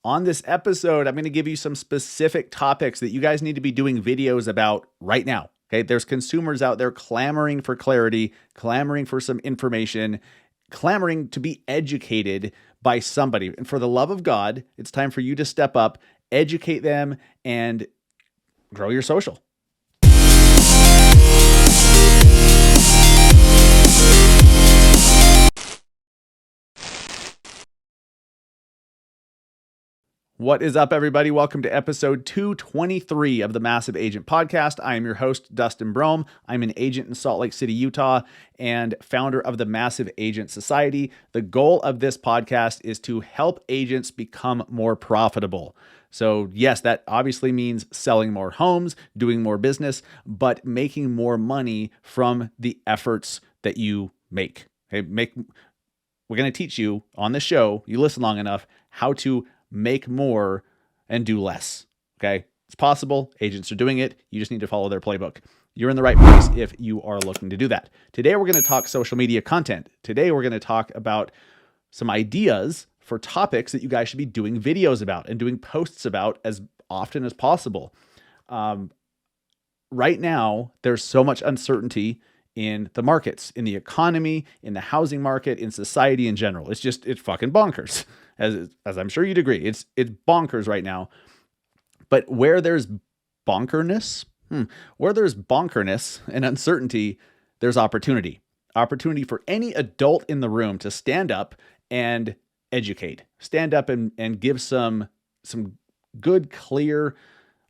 On this episode, I'm going to give you some specific topics that you guys need to be doing videos about right now. Okay, there's consumers out there clamoring for clarity, clamoring for some information, clamoring to be educated by somebody. And for the love of God, it's time for you to step up, educate them, and grow your social. What is up, everybody? Welcome to episode 223 of the Massive Agent Podcast. I am your host, Dustin Brohm. I'm an agent in Salt Lake City, Utah, and founder of the Massive Agent Society. The goal of this podcast is to help agents become more profitable. So yes, that obviously means selling more homes, doing more business, but making more money from the efforts that you make. Okay, we're going to teach you on this show, you listen long enough, how to make more and do less. Okay. It's possible. Agents are doing it. You just need to follow their playbook. You're in the right place if you are looking to do that. Today, we're going to talk social media content. Today, we're going to talk about some ideas for topics that you guys should be doing videos about and doing posts about as often as possible. Right now, there's so much uncertainty in the markets, in the economy, in the housing market, in society in general. It's fucking bonkers. As I'm sure you'd agree, it's bonkers right now. But where there's bonkerness and uncertainty, there's opportunity. Opportunity for any adult in the room to stand up and educate. Stand up and give some good, clear,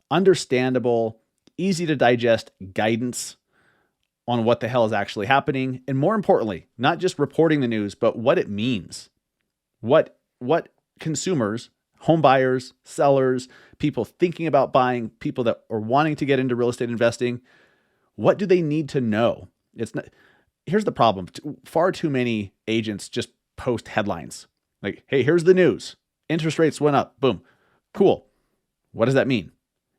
understandable, easy to digest guidance on what the hell is actually happening. And more importantly, not just reporting the news, but what it means. What consumers, home buyers, sellers, people thinking about buying, people that are wanting to get into real estate investing, what do they need to know? Here's the problem. Far too many agents just post headlines like, hey, here's the news. Interest rates went up. Boom. Cool. What does that mean?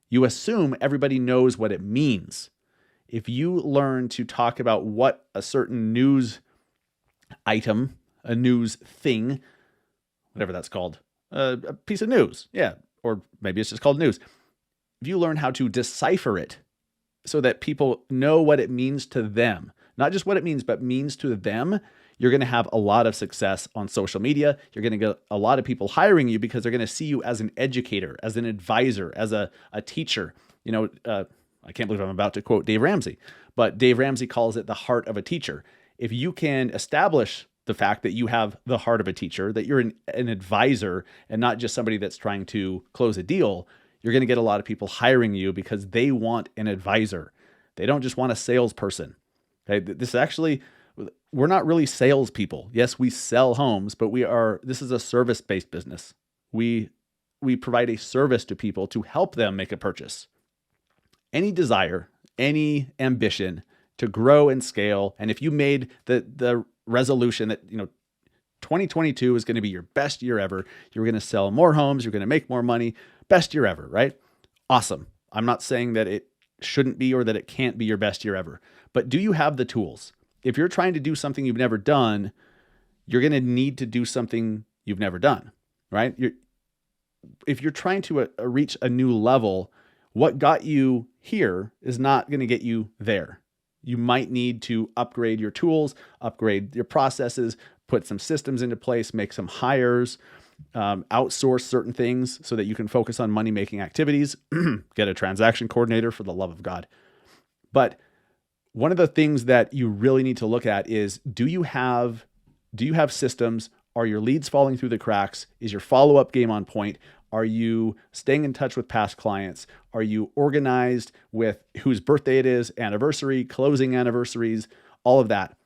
You assume everybody knows what it means. If you learn to talk about what a certain news item, a news thing, whatever that's called, a piece of news, yeah, or maybe it's just called news. If you learn how to decipher it so that people know what it means to them, not just what it means, but means to them, you're going to have a lot of success on social media. You're going to get a lot of people hiring you because they're going to see you as an educator, as an advisor, as a teacher. I can't believe I'm about to quote Dave Ramsey, but Dave Ramsey calls it the heart of a teacher. If you can establish the fact that you have the heart of a teacher, that you're an advisor and not just somebody that's trying to close a deal, you're going to get a lot of people hiring you because they want an advisor. They don't just want a salesperson. Okay, we're not really salespeople. Yes, we sell homes, but this is a service-based business. We provide a service to people to help them make a purchase. Any desire, any ambition to grow and scale, and if you made the resolution that 2022 is going to be your best year ever, you're going to sell more homes, you're going to make more money, best year ever, right? Awesome. I'm not saying that it shouldn't be or that it can't be your best year ever, but do you have the tools? If you're trying to do something you've never done, you're going to need to do something you've never done, right? If you're trying to reach a new level, what got you here is not going to get you there. You might need to upgrade your tools, upgrade your processes, put some systems into place, make some hires, outsource certain things so that you can focus on money-making activities, get a transaction coordinator for the love of God. But one of the things that you really need to look at is, do you have systems? Are your leads falling through the cracks? Is your follow-up game on point? Are you staying in touch with past clients? Are you organized with whose birthday it is, anniversary, closing anniversaries, all of that?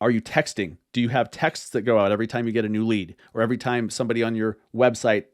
Are you texting? Do you have texts that go out every time you get a new lead or every time somebody on your website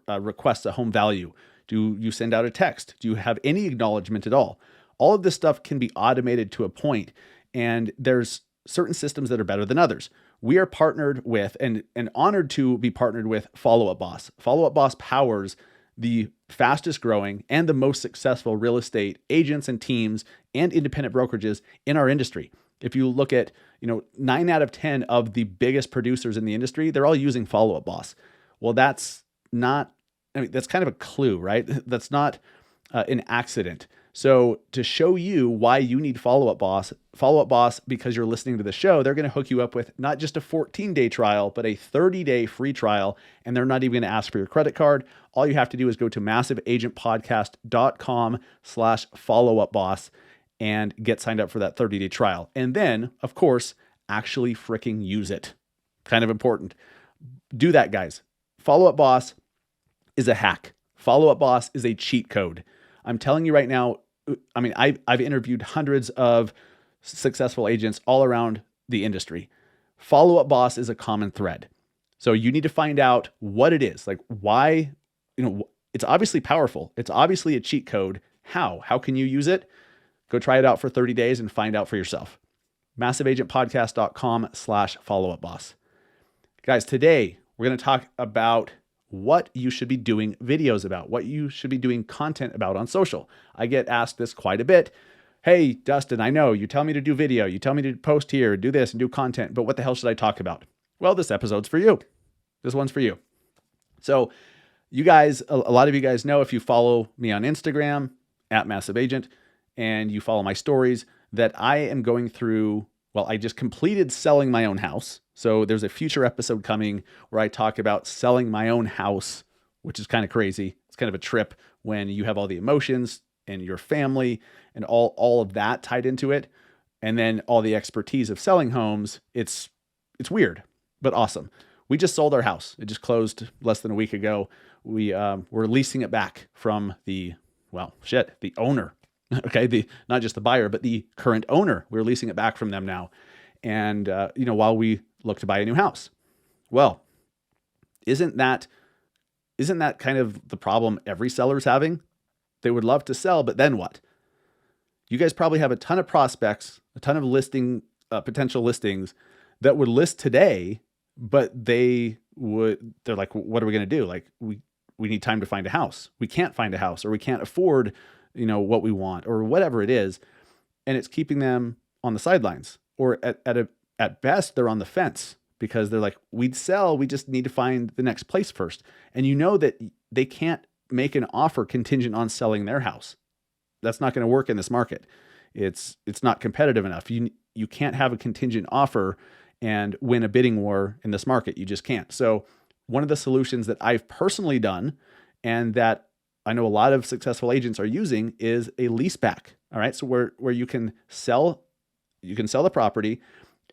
requests a home value? Do you send out a text? Do you have any acknowledgement at all? All of this stuff can be automated to a point, and there's certain systems that are better than others. We are partnered with and honored to be partnered with Follow Up Boss. Follow Up Boss powers the fastest growing and the most successful real estate agents and teams and independent brokerages in our industry. If you look at, 9 out of 10 of the biggest producers in the industry, they're all using Follow Up Boss. Well, that's not I mean, that's kind of a clue, right? That's not an accident. So to show you why you need Follow Up Boss, because you're listening to the show, they're going to hook you up with not just a 14-day trial, but a 30-day free trial. And they're not even going to ask for your credit card. All you have to do is go to massiveagentpodcast.com/followupboss and get signed up for that 30-day trial. And then, of course, actually freaking use it. Kind of important. Do that, guys. Follow Up Boss is a hack. Follow Up Boss is a cheat code. I'm telling you right now, I mean, I've interviewed hundreds of successful agents all around the industry. Follow Up Boss is a common thread. So you need to find out what it is, like why, it's obviously powerful. It's obviously a cheat code. How can you use it? Go try it out for 30 days and find out for yourself. massiveagentpodcast.com/followupboss. Guys, today we're going to talk about what you should be doing videos about, what you should be doing content about on social. I get asked this quite a bit. Hey, Dustin, I know you tell me to do video, you tell me to post here, do this and do content, but what the hell should I talk about? Well, this episode's for you. This one's for you. So you guys, a lot of you guys know, if you follow me on Instagram @massiveagent and you follow my stories, that I am going through, well, I just completed selling my own house. So there's a future episode coming where I talk about selling my own house, which is kind of crazy. It's kind of a trip when you have all the emotions and your family and all of that tied into it. And then all the expertise of selling homes. It's weird, but awesome. We just sold our house. It just closed less than a week ago. We're leasing it back from the owner. Okay. Not just the buyer, but the current owner. We're leasing it back from them now. And, while we look to buy a new house. Well, isn't that kind of the problem every seller's having? They would love to sell, but then what? You guys probably have a ton of prospects, a ton of potential listings that would list today, but they're like, what are we going to do? Like, we need time to find a house. We can't find a house, or we can't afford, what we want, or whatever it is. And it's keeping them on the sidelines, or at best, they're on the fence because they're like, we'd sell, we just need to find the next place first. And you know that they can't make an offer contingent on selling their house. That's not going to work in this market. It's not competitive enough. You can't have a contingent offer and win a bidding war in this market. You just can't. So one of the solutions that I've personally done, and that I know a lot of successful agents are using, is a leaseback. All right. So where you can sell the property,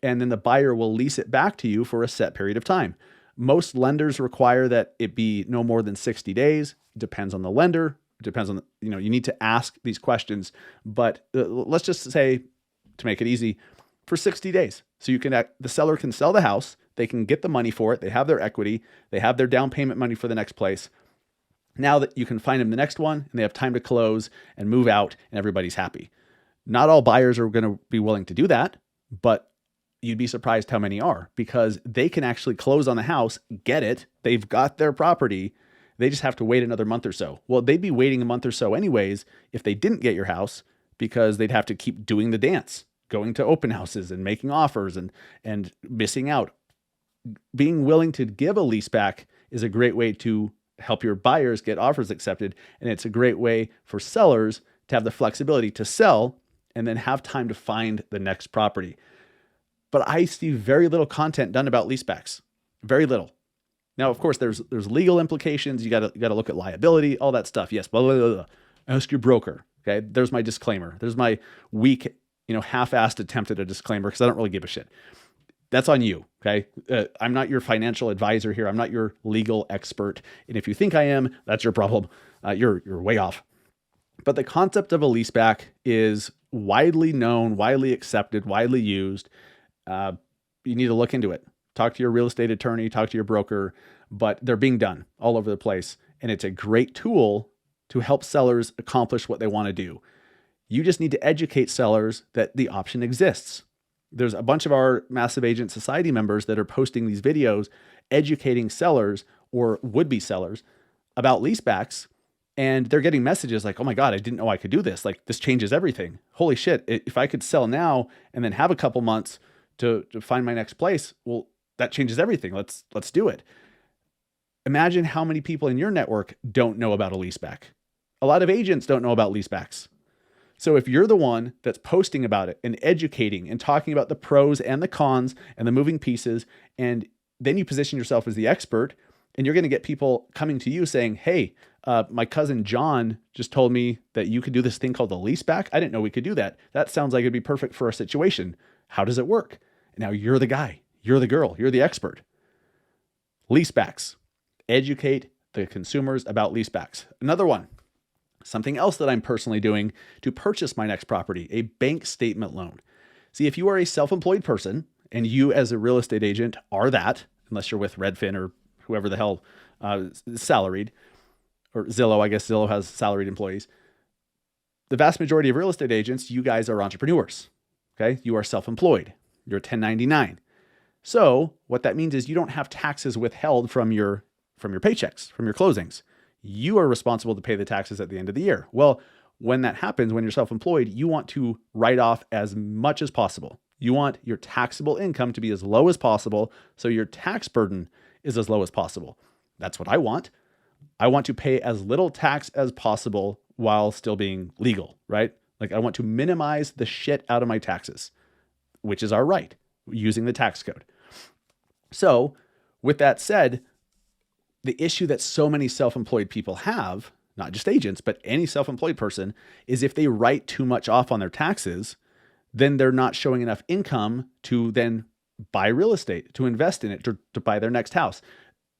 and then the buyer will lease it back to you for a set period of time. Most lenders require that it be no more than 60 days. It depends on the lender. It depends on, you need to ask these questions, but let's just say, to make it easy, for 60 days. So the seller can sell the house. They can get the money for it. They have their equity. They have their down payment money for the next place. Now that you can find them the next one, and they have time to close and move out, and everybody's happy. Not all buyers are going to be willing to do that, but you'd be surprised how many are, because they can actually close on the house, get it. They've got their property. They just have to wait another month or so. Well, they'd be waiting a month or so anyways if they didn't get your house, because they'd have to keep doing the dance, going to open houses and making offers and missing out. Being willing to give a lease back is a great way to help your buyers get offers accepted. And it's a great way for sellers to have the flexibility to sell and then have time to find the next property. But I see very little content done about leasebacks. Very little. Now, of course, there's legal implications. You got to look at liability, all that stuff. Yes, blah, blah, blah, blah. Ask your broker. Okay, there's my disclaimer. There's my weak, half-assed attempt at a disclaimer, because I don't really give a shit. That's on you. Okay, I'm not your financial advisor here. I'm not your legal expert. And if you think I am, that's your problem. You're way off. But the concept of a leaseback is widely known, widely accepted, widely used. You need to look into it. Talk to your real estate attorney, talk to your broker, but they're being done all over the place. And it's a great tool to help sellers accomplish what they want to do. You just need to educate sellers that the option exists. There's a bunch of our Massive Agent Society members that are posting these videos educating sellers or would-be sellers about leasebacks. And they're getting messages like, oh my God, I didn't know I could do this. Like, this changes everything. Holy shit. If I could sell now and then have a couple months to find my next place, well, that changes everything. Let's do it. Imagine how many people in your network don't know about a leaseback. A lot of agents don't know about leasebacks. So if you're the one that's posting about it and educating and talking about the pros and the cons and the moving pieces, and then you position yourself as the expert, and you're going to get people coming to you saying, hey, my cousin John just told me that you could do this thing called the leaseback. I didn't know we could do that. That sounds like it'd be perfect for our situation. How does it work? And now you're the guy, you're the girl, you're the expert. Leasebacks. Educate the consumers about leasebacks. Another one. Something else that I'm personally doing to purchase my next property, a bank statement loan. See, if you are a self-employed person and you as a real estate agent are that, unless you're with Redfin or whoever the hell is salaried, or Zillow, I guess Zillow has salaried employees. The vast majority of real estate agents, you guys are entrepreneurs, okay? You are self-employed. You're 1099. So what that means is you don't have taxes withheld from your paychecks, from your closings. You are responsible to pay the taxes at the end of the year. Well, when that happens, when you're self-employed, you want to write off as much as possible. You want your taxable income to be as low as possible, so your tax burden is as low as possible. That's what I want. I want to pay as little tax as possible while still being legal, right? Like I want to minimize the shit out of my taxes, which is our right, using the tax code. So with that said, the issue that so many self-employed people have, not just agents, but any self-employed person, is if they write too much off on their taxes, then they're not showing enough income to then buy real estate, to invest in it, to buy their next house.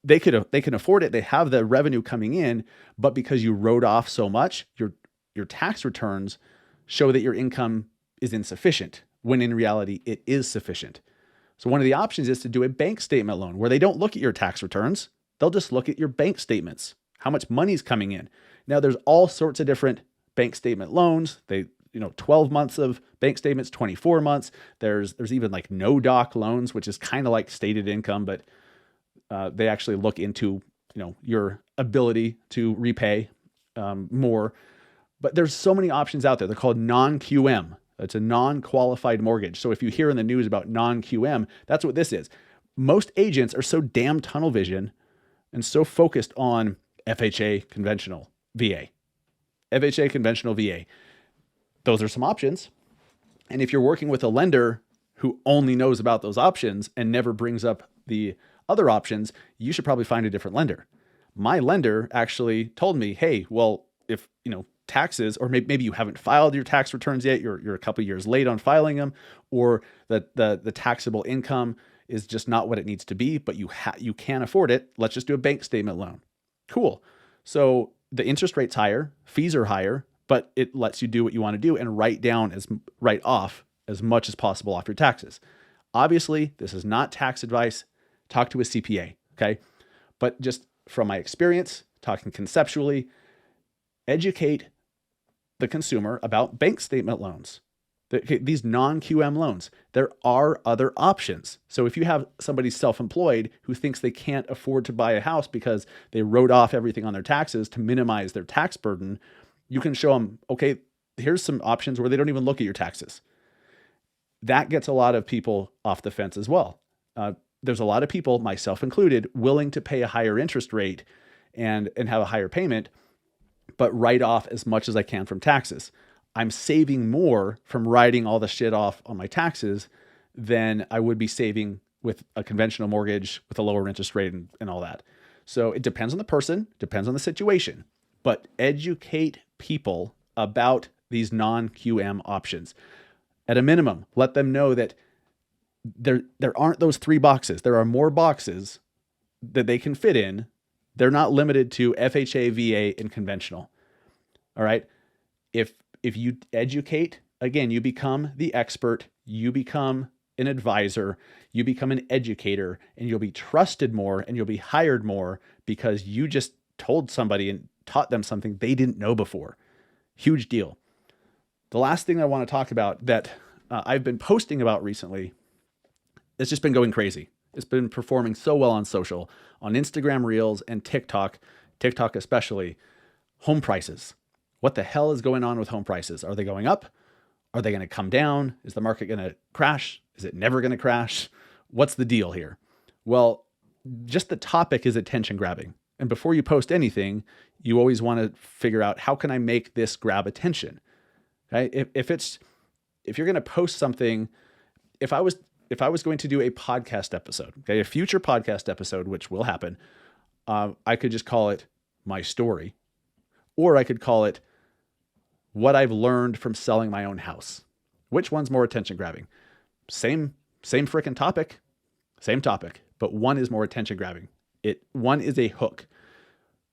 They can afford it. They have the revenue coming in, but because you wrote off so much, your tax returns show that your income is insufficient, when in reality, it is sufficient. So one of the options is to do a bank statement loan where they don't look at your tax returns. They'll just look at your bank statements, how much money's coming in. Now there's all sorts of different bank statement loans. 12 months of bank statements, 24 months. There's even like no doc loans, which is kind of like stated income, but they actually look into, your ability to repay more. But there's so many options out there. They're called non-QM. It's a non-qualified mortgage. So if you hear in the news about non-QM, that's what this is. Most agents are so damn tunnel vision and so focused on FHA conventional VA. FHA conventional VA. Those are some options. And if you're working with a lender who only knows about those options and never brings up the other options, you should probably find a different lender. My lender actually told me, hey, well, if, taxes, or maybe you haven't filed your tax returns yet, you're a couple years late on filing them, or the taxable income is just not what it needs to be, but you can afford it. Let's just do a bank statement loan. Cool. So the interest rate's higher, fees are higher, but it lets you do what you want to do and write off as much as possible off your taxes. Obviously, this is not tax advice. Talk to a CPA, okay? But just from my experience, talking conceptually, educate the consumer about bank statement loans. These non-QM loans, there are other options. So if you have somebody self-employed who thinks they can't afford to buy a house because they wrote off everything on their taxes to minimize their tax burden, you can show them, okay, here's some options where they don't even look at your taxes. That gets a lot of people off the fence as well. There's a lot of people, myself included, willing to pay a higher interest rate and have a higher payment, but write off as much as I can from taxes. I'm saving more from writing all the shit off on my taxes than I would be saving with a conventional mortgage with a lower interest rate and all that. So it depends on the person, depends on the situation, but educate people about these non-QM options. At a minimum, let them know that there aren't those 3 boxes. There are more boxes that they can fit in. They're not limited to FHA, VA, and conventional. All right. If you educate, again, you become the expert, you become an advisor, you become an educator, and you'll be trusted more and you'll be hired more because you just told somebody and taught them something they didn't know before. Huge deal. The last thing I want to talk about that I've been posting about recently, it's just been going crazy. It's been performing so well on social, on Instagram Reels and TikTok especially. Home prices. What the hell is going on with home prices? Are they going up? Are they going to come down? Is the market going to crash? Is it never going to crash? What's the deal here? Well, just the topic is attention grabbing. And before you post anything, you always want to figure out, how can I make this grab attention? Okay? If you're going to post something, if I was going to do a podcast episode, okay, a future podcast episode, which will happen, I could just call it my story, or I could call it what I've learned from selling my own house. Which one's more attention grabbing? Same freaking topic, but one is more attention grabbing. One is a hook.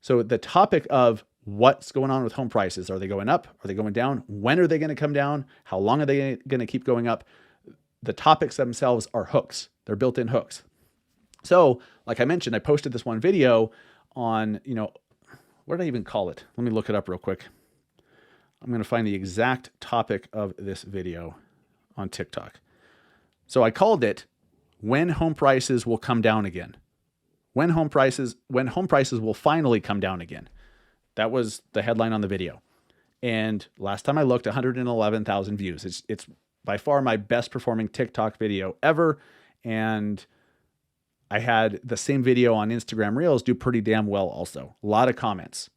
So the topic of what's going on with home prices, are they going up? Are they going down? When are they going to come down? How long are they going to keep going up? The topics themselves are hooks. They're built-in hooks. So like I mentioned, I posted this one video on, what did I even call it? Let me look it up real quick. I'm going to find the exact topic of this video on TikTok. So I called it, when home prices will come down again. When home prices will finally come down again. That was the headline on the video. And last time I looked, 111,000 views. It's by far my best performing TikTok video ever. And I had the same video on Instagram Reels do pretty damn well also. A lot of comments.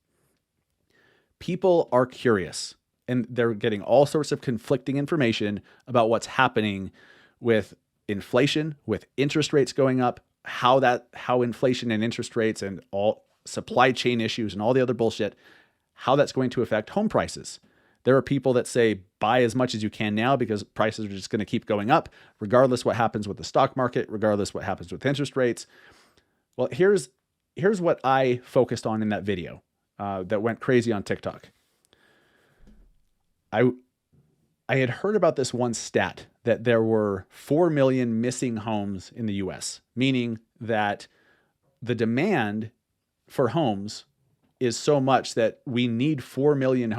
People are curious, and they're getting all sorts of conflicting information about what's happening with inflation, with interest rates going up, how inflation and interest rates and all supply chain issues and all the other bullshit, how that's going to affect home prices. There are people that say, buy as much as you can now because prices are just going to keep going up, regardless what happens with the stock market, regardless what happens with interest rates. Well, here's what I focused on in that video that went crazy on TikTok. I had heard about this one stat that there were 4 million missing homes in the US, meaning that the demand for homes is so much that we need 4 million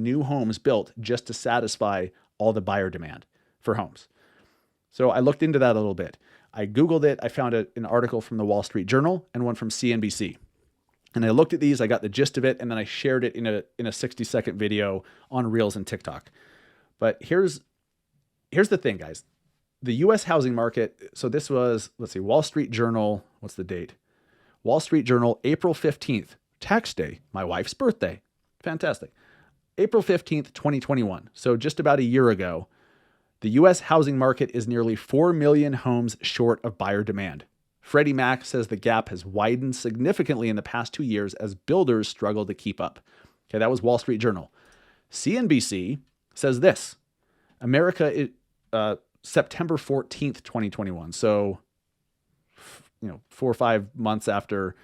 new homes built just to satisfy all the buyer demand for homes. So I looked into that a little bit. I Googled it. I found an article from the Wall Street Journal and one from CNBC. And I looked at these, I got the gist of it, and then I shared it in a 60-second video on Reels and TikTok. But here's the thing, guys. The US housing market, so this was, Wall Street Journal, what's the date? Wall Street Journal, April 15th, tax day, my wife's birthday. Fantastic. April 15th, 2021. So just about a year ago, the US housing market is nearly 4 million homes short of buyer demand. Freddie Mac says the gap has widened significantly in the past 2 years as builders struggle to keep up. Okay, that was Wall Street Journal. CNBC says this, America, September 14th, 2021. So, 4 or 5 months after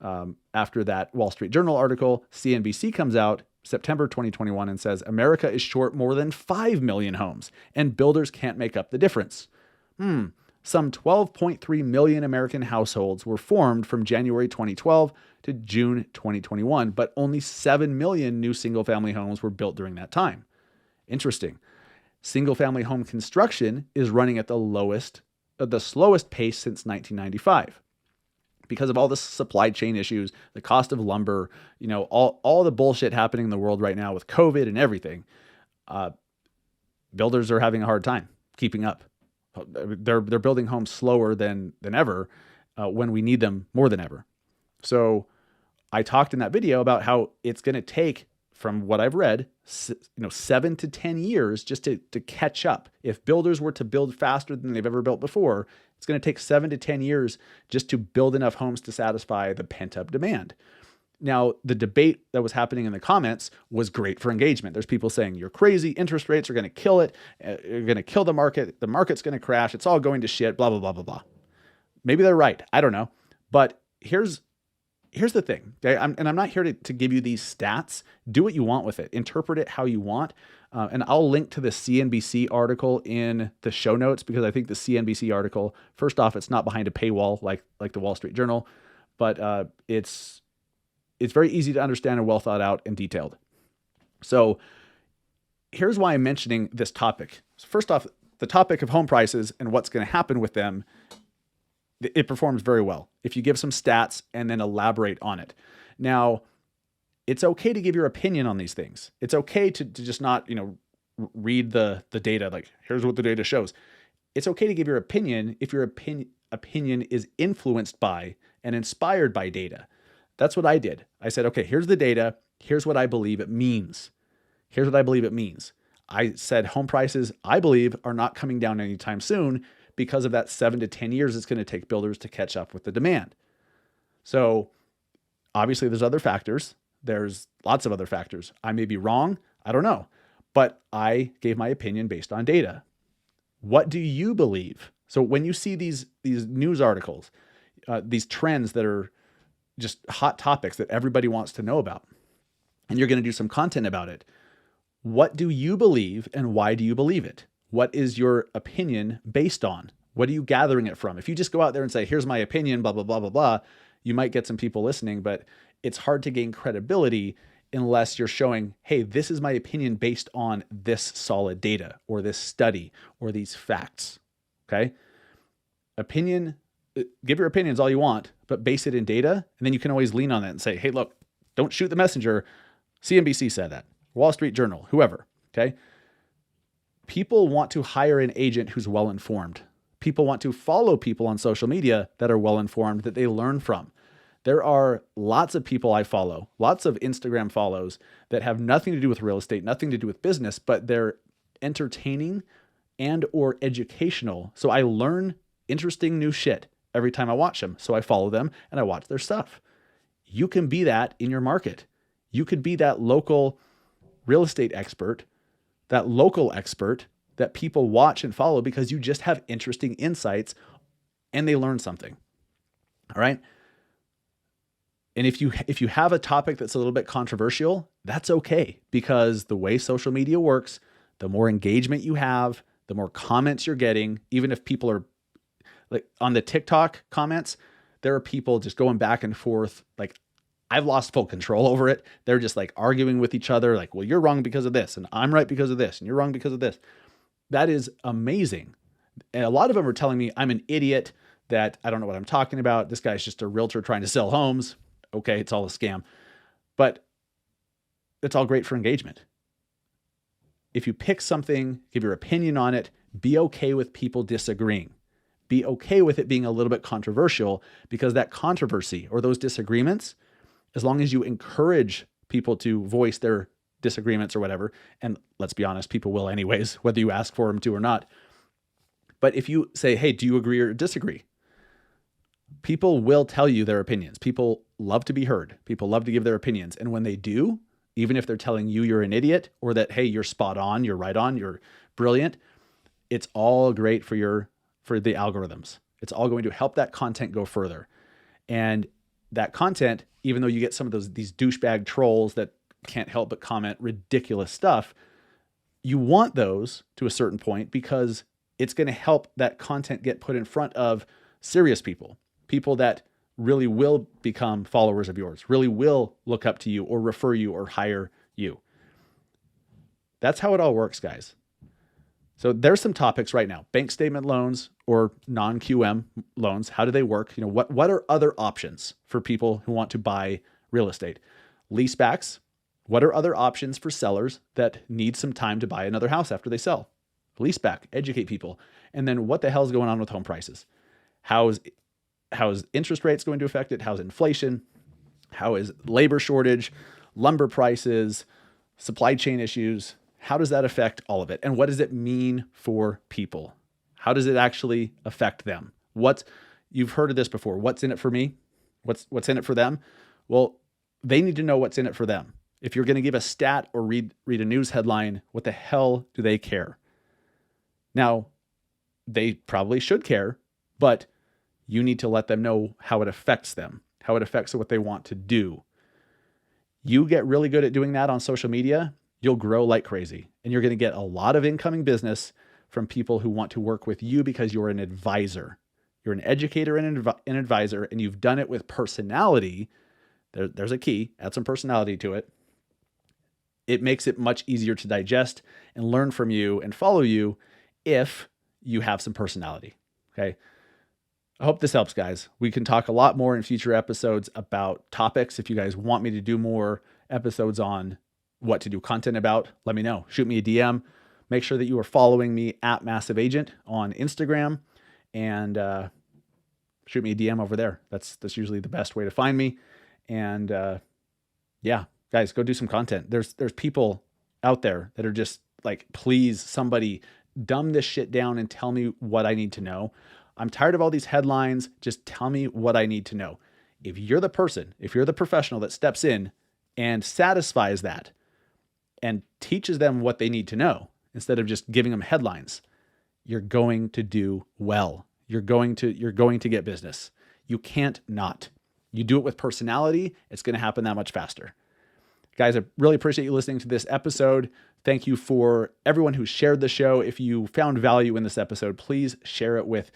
that Wall Street Journal article, CNBC comes out September 2021 and says America is short more than 5 million homes and builders can't make up the difference. Some 12.3 million American households were formed from January 2012 to June 2021, but only 7 million new single-family homes were built during that time. Interesting. Single-family home construction is running at the slowest pace since 1995. Because of all the supply chain issues, the cost of lumber, all the bullshit happening in the world right now with COVID and everything, builders are having a hard time keeping up. They're building homes slower than ever when we need them more than ever. So I talked in that video about how it's going to take, from what I've read, 7 to 10 years just to catch up. If builders were to build faster than they've ever built before, it's going to take 7 to 10 years just to build enough homes to satisfy the pent-up demand. Now, the debate that was happening in the comments was great for engagement. There's people saying, you're crazy, interest rates are going to kill it, you're going to kill the market's going to crash, it's all going to shit, blah, blah, blah, blah, blah. Maybe they're right, I don't know. But here's the thing, okay? I'm not here to give you these stats. Do what you want with it. Interpret it how you want. And I'll link to the CNBC article in the show notes, because I think the CNBC article, first off, it's not behind a paywall like the Wall Street Journal, but it's very easy to understand and well thought out and detailed. So here's why I'm mentioning this topic. First off, the topic of home prices and what's going to happen with them, it performs very well if you give some stats and then elaborate on it. Now, it's okay to give your opinion on these things. It's okay to just not, read the data, like, here's what the data shows. it's okay to give your opinion if your opinion is influenced by and inspired by data. That's what I did. I said, okay, here's the data. Here's what I believe it means. Here's what I believe it means. I said home prices, I believe, are not coming down anytime soon because of that 7 to 10 years it's going to take builders to catch up with the demand. So obviously there's other factors. There's lots of other factors. I may be wrong. I don't know. But I gave my opinion based on data. What do you believe? So when you see these news articles, these trends that are just hot topics that everybody wants to know about, and you're going to do some content about it, what do you believe and why do you believe it? What is your opinion based on? What are you gathering it from? If you just go out there and say, here's my opinion, blah, blah, blah, blah, blah, you might get some people listening, but it's hard to gain credibility unless you're showing, hey, this is my opinion based on this solid data or this study or these facts. Okay? Opinion, give your opinions all you want, but base it in data. And then you can always lean on that and say, hey, look, don't shoot the messenger. CNBC said that. Wall Street Journal, whoever. Okay? People want to hire an agent who's well-informed. People want to follow people on social media that are well-informed, that they learn from. There are lots of people I follow, lots of Instagram follows that have nothing to do with real estate, nothing to do with business, but they're entertaining and or educational. So I learn interesting new shit every time I watch them. So I follow them and I watch their stuff. You can be that in your market. You could be that local real estate expert, that local expert that people watch and follow because you just have interesting insights and they learn something. All right. And if you have a topic that's a little bit controversial, that's okay, because the way social media works, the more engagement you have, the more comments you're getting. Even if people are like on the TikTok comments, there are people just going back and forth. Like, I've lost full control over it. They're just like arguing with each other. Like, well, you're wrong because of this, and I'm right because of this, and you're wrong because of this. That is amazing. And a lot of them are telling me I'm an idiot, that I don't know what I'm talking about. This guy's just a realtor trying to sell homes. Okay, it's all a scam. But it's all great for engagement. If you pick something, give your opinion on it, be okay with people disagreeing. Be okay with it being a little bit controversial, because that controversy or those disagreements, as long as you encourage people to voice their disagreements or whatever, and let's be honest, people will anyways, whether you ask for them to or not. But if you say, hey, do you agree or disagree? People will tell you their opinions. People love to be heard. People love to give their opinions. And when they do, even if they're telling you you're an idiot or that, hey, you're spot on, you're right on, you're brilliant, it's all great for the algorithms. It's all going to help that content go further. And that content, even though you get some of these douchebag trolls that can't help but comment ridiculous stuff, you want those to a certain point, because it's going to help that content get put in front of serious people that really will become followers of yours, really will look up to you or refer you or hire you. That's how it all works, guys. So there's some topics right now. Bank statement loans or non-QM loans. How do they work? You know, what are other options for people who want to buy real estate? Leasebacks. What are other options for sellers that need some time to buy another house after they sell? Leaseback, educate people. And then what the hell is going on with home prices? How is interest rates going to affect it? How's inflation? How is labor shortage, lumber prices, supply chain issues? How does that affect all of it? And what does it mean for people? How does it actually affect them? You've heard of this before. What's in it for me? What's in it for them? Well, they need to know what's in it for them. If you're going to give a stat or read a news headline, what the hell do they care? Now, they probably should care, but you need to let them know how it affects them, how it affects what they want to do. You get really good at doing that on social media, you'll grow like crazy. And you're going to get a lot of incoming business from people who want to work with you because you're an advisor. You're an educator and an advisor, and you've done it with personality. There's a key. Add some personality to it. It makes it much easier to digest and learn from you and follow you if you have some personality. Okay. I hope this helps, guys. We can talk a lot more in future episodes about topics. If you guys want me to do more episodes on what to do content about, let me know. Shoot me a DM. Make sure that you are following me at Massive Agent on Instagram, and shoot me a DM over there. That's usually the best way to find me. And yeah, guys, go do some content. There's people out there that are just like, please, somebody dumb this shit down and tell me what I need to know. I'm tired of all these headlines. Just tell me what I need to know. If you're the person, if you're the professional that steps in and satisfies that and teaches them what they need to know instead of just giving them headlines, you're going to do well. You're going to get business. You can't not. You do it with personality, it's going to happen that much faster. Guys, I really appreciate you listening to this episode. Thank you for everyone who shared the show. If you found value in this episode, please share it with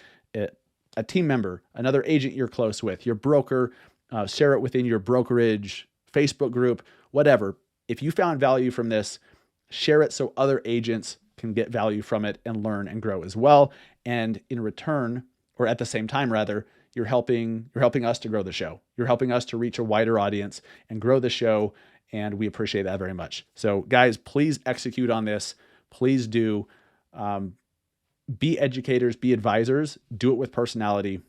a team member, another agent you're close with, your broker, share it within your brokerage Facebook group, whatever. If you found value from this, share it so other agents can get value from it and learn and grow as well. And in return, or at the same time rather, you're helping us to grow the show. You're helping us to reach a wider audience and grow the show. And we appreciate that very much. So guys, please execute on this. Please do. Be educators, be advisors, do it with personality.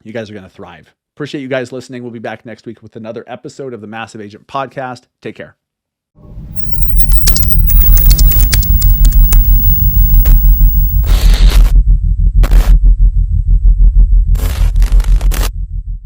You guys are going to thrive. Appreciate you guys listening. We'll be back next week with another episode of the Massive Agent Podcast. Take care.